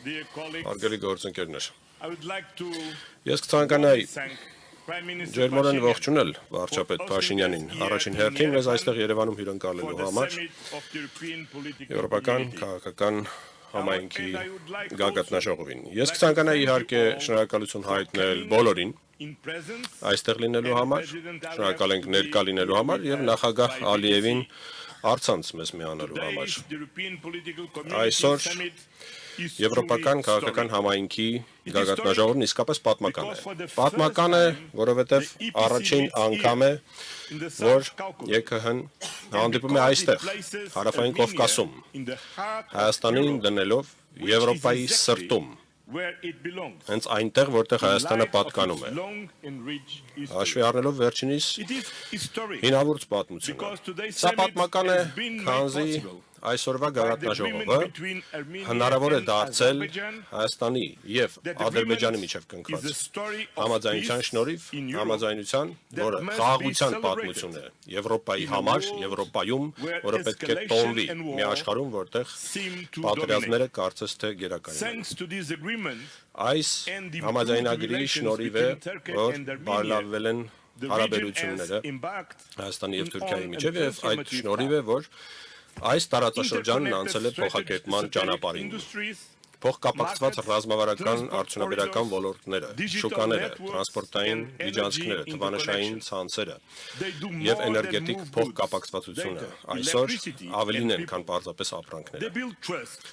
Արգելի գործընկերներ, ես կցանկանայի ջերմորեն ողջունել վարչապետ Փաշինյանին առաջին հերթին մեզ այստեղ Երևանում հյուրընկալելու համար Եվրոպական քաղաքական համայնքի գագաթնաժողովին։ Ես կցանկանայի իհարկե շնորհակալություն հայտնել բոլորին այստեղ լինելու համար, շնորհակալ ենք ներկա լինելու համար եւ նախագահ Ալիևին առցանց մեզ միանալու համար։ Այսօր Եվրոպական քաղաքական համայնքի գագաթնաժողովն իսկապես պատմական է։ Պատմական է, որովհետև առաջին անգամ է, որ ԵՔՀ-ն հանդիպում է այստեղ, Հարավային Կովկասում, Հայաստանին դնելով Եվրոպայի սրտում, հենց այնտեղ, որտեղ Հայաստանը պատկանում է։ Հաշվի առնելով վերջինիս հինավուրց պատմությունը։ Սա պատմական է, քանզի այսօրվա գագաթնաժողովը հնարավոր է դարձել Հայաստանի եւ Ադրբեջանի միջև կնքված համաձայնության շնորհիվ, համաձայնության, որը խաղաղության պատմություն է Եվրոպայի համար, Եվրոպայում, որը պետք է տոնվի մի աշխարհում, որտեղ պատերազմները կարծես թե գերակայում են։ Այս համաձայնագրի շնորհիվ է, որ բարելավվել են հարաբերությունները Հայաստանի եւ Թուրքիայի միջև եւ այդ շնորհիվ է, որ այս տարածաշրջանն անցել է փոխակերպման ճանապարհին։ Փոխկապակցված ռազմավարական արդյունաբերական ոլորտները, շուկաները, տրանսպորտային միջանցքները, թվանշային ցանցերը եւ էներգետիկ փոխկապակցվածությունը այսօր ավելին են, քան պարզապես ապրանքները։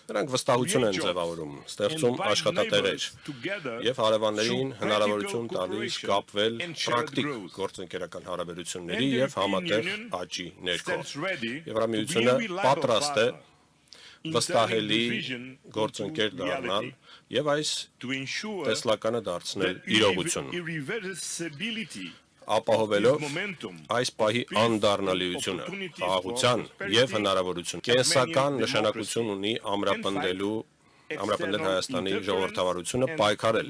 Նրանք վստահություն են ձևավորում, ստեղծում աշխատատեղեր եւ հարևաններին հնարավորություն տալիս կապվել պրակտիկ գործընկերական հարաբերությունների եւ համատեղ աճի ներքո։ Եվրամիությունը պատրաստ է վստահելի գործընկեր դառնալ եւ այս տեսլականը դարձնել իրողություն, ապահովելով այս պահի անդառնալիությունը, խաղաղության եւ հնարավորություն։ Կենսական նշանակություն ունի ամրապնդել Հայաստանի ժողովրդավարությունը պայքարել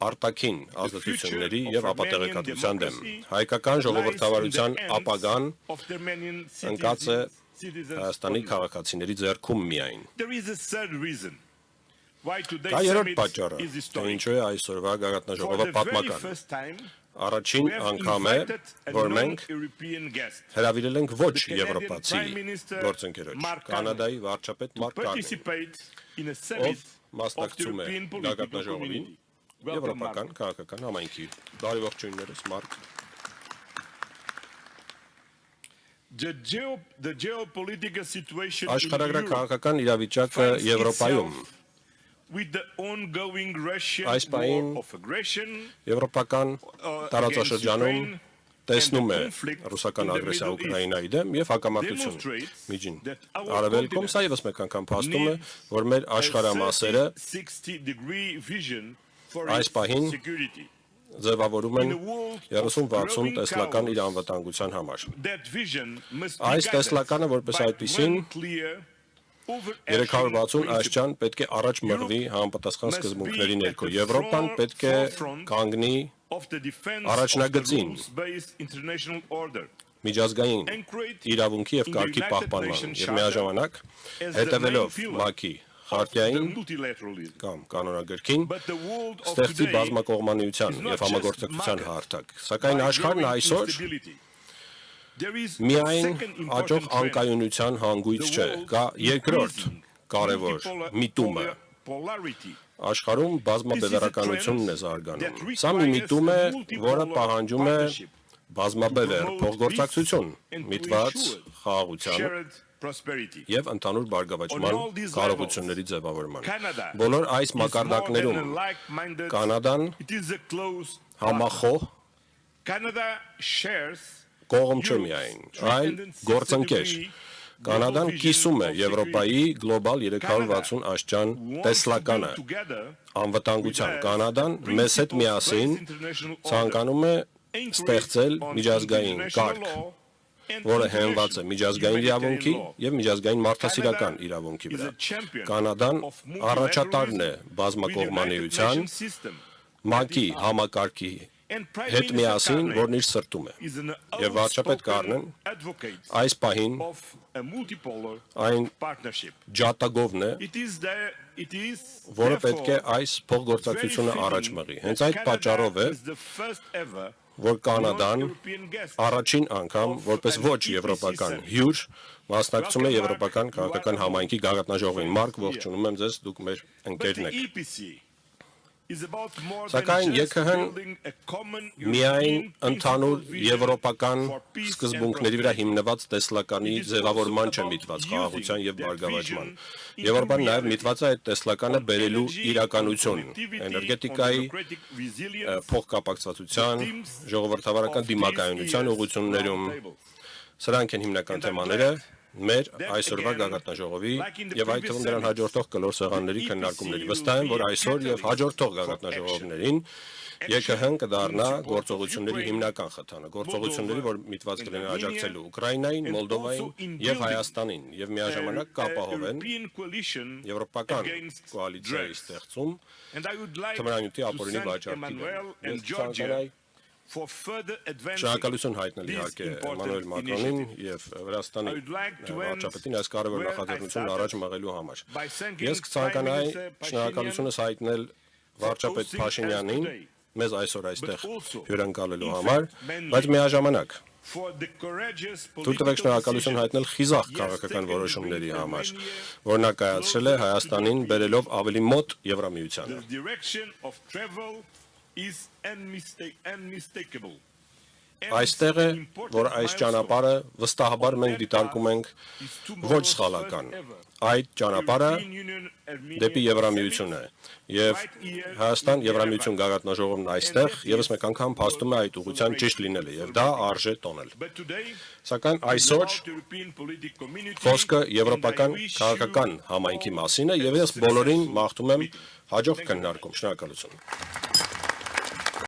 արտաքին ազդեցությունների եւ ապատեղեկատվության դեմ։ Հայկական ժողովրդավարության ապագան ընկած է Հայաստանի քաղաքացիների ձեռքում միայն։ Կա երրորդ պատճառը, թե ինչու է այսօրվա գագաթնաժողովը պատմական։ Առաջին անգամ է, որ մենք հրավիրել ենք ոչ եվրոպացի գործընկերոջ, Կանադայի վարչապետ Մարկ Կարնին, ով մասնակցում է գագաթնաժողովին Եվրոպական քաղաքական համայնքի։ Բարի ողջույններս, Մարկ։ Աշխարհագրաքաղաքական իրավիճակը Եվրոպայում այս պահին եվրոպական տարածաշրջանում տեսնում է ռուսական ագրեսիա Ուկրաինայի դեմ եւ հակամարտություն միջին արևելքում։ Սա եւս մեկ անգամ փաստում է, որ մեր աշխարհամասերը այս պահին ձևավորում են 30-60 տեսլական իր անվտանգության համար։ Այս տեսլականը որպես այդպիսին 360 այսչան պետք է առաջ մղվի համապատասխան սկզբունքների ներքո։ Եվրոպան պետք է կանգնի առաջնագծին միջազգային իրավունքի եւ կարգի պահպանման եւ միաժամանակ հետևելով ՄԱԿ-ի Խարտիային կամ կանոնագրքին ստեղծի բազմակողմանիության եւ համագործակցության հարթակ։ Սակայն աշխարհն այսօր միայն աճող անկայունության հանգույց չէ, կա երկրորդ կարևոր միտումը։ Աշխարհում բազմաբևեռականությունն է զարգանում։ Սա մի միտում է, որը պահանջում է բազմաբևեռ փոխգործակցություն, միտված խաղաղության եւ ընդհանուր բարգավաճման կարողությունների ձևավորման։ Բոլոր այս մակարդակներում Կանադան համախոհ կողմ չէ միայն, այլ գործընկեր։ Կանադան կիսում է Եվրոպայի գլոբալ 360 աստիճան տեսլականը անվտանգության։ Կանադան մեզ հետ միասին ցանկանում է ստեղծել միջազգային կարգ, որը հենված է միջազգային իրավունքի եւ միջազգային մարդասիրական իրավունքի վրա։ Կանադան առաջատարն է բազմակողմանիության, ՄԱԿ-ի համակարգի հետ միասին, որն իր սրտում է։ Եվ վարչապետ Կարնեն այս պահին այն ջատագովն է, որը պետք է այս փոխգործակցությունը առաջ մղի։ Հենց այդ պատճառով է, որ Կանադան առաջին անգամ, որպես ոչ եվրոպական հյուր, մասնակցում է Եվրոպական քաղաքական համայնքի գագաթնաժողովին։ Մարկ, ողջունում եմ ձեզ, դուք մեր ընկերն եք։ Սակայն ԵՔՀ-ն միայն ընդհանուր եվրոպական սկզբունքների վրա հիմնված տեսլականի ձևավորման չէ միտված խաղաղության եւ բարգավաճման։ Եվրոպան նաեւ միտված է այդ տեսլականը բերելու իրականություն, էներգետիկայի, փոխկապակցվածության, ժողովրդավարական դիմակայունության ուղղություններում։ Սրանք են հիմնական թեմաները մեր այսօրվա գագաթնաժողովի եւ այդ թվում նրան հաջորդող կլոր սեղանների քննարկումների։ Վստահ եմ, որ այսօր եւ հաջորդող գագաթնաժողովներին ԵՔՀ-ն կդառնա գործողությունների հիմնական խթանը, գործողությունների, որ միտված կլինեն աջակցելու Ուկրաինային, Մոլդովային եւ Հայաստանին եւ միաժամանակ կապահովեն եվրոպական կոալիցիայի ստեղծում թմրանյութի ապօրինի վաճառքի Շնորհակալություն հայտնել իհարկե Էմանուել Մակրոնին եւ Վրաստանի վարչապետին այս կարևոր նախաձեռնությունն առաջ մղելու համար։ Ես կցանկանայի շնորհակալությունս հայտնել վարչապետ Փաշինյանին մեզ այսօր այստեղ հյուրընկալելու համար, բայց միաժամանակ թույլ տվեք շնորհակալություն հայտնել խիզախ քաղաքական որոշումների համար, որ նա կայացրել է Հայաստանին բերելով ավելի մոտ Եվրամիությանը։ Այստեղ է, որ այս ճանապարհը վստահաբար մենք դիտարկում ենք ոչ սխալական։ Այդ ճանապարհը դեպի Եվրամիություն է։ Եվ Հայաստան Եվրամիություն գագաթնաժողովն այստեղ եւս մեկ անգամ փաստում է այդ ուղղության ճիշտ լինելը եւ դա արժե տոնել։ Սակայն այսօր խոսքը եվրոպական քաղաքական համայնքի մասին է եւ ես բոլորին մաղթում եմ հաջող քննարկում։ Շնորհակալություն։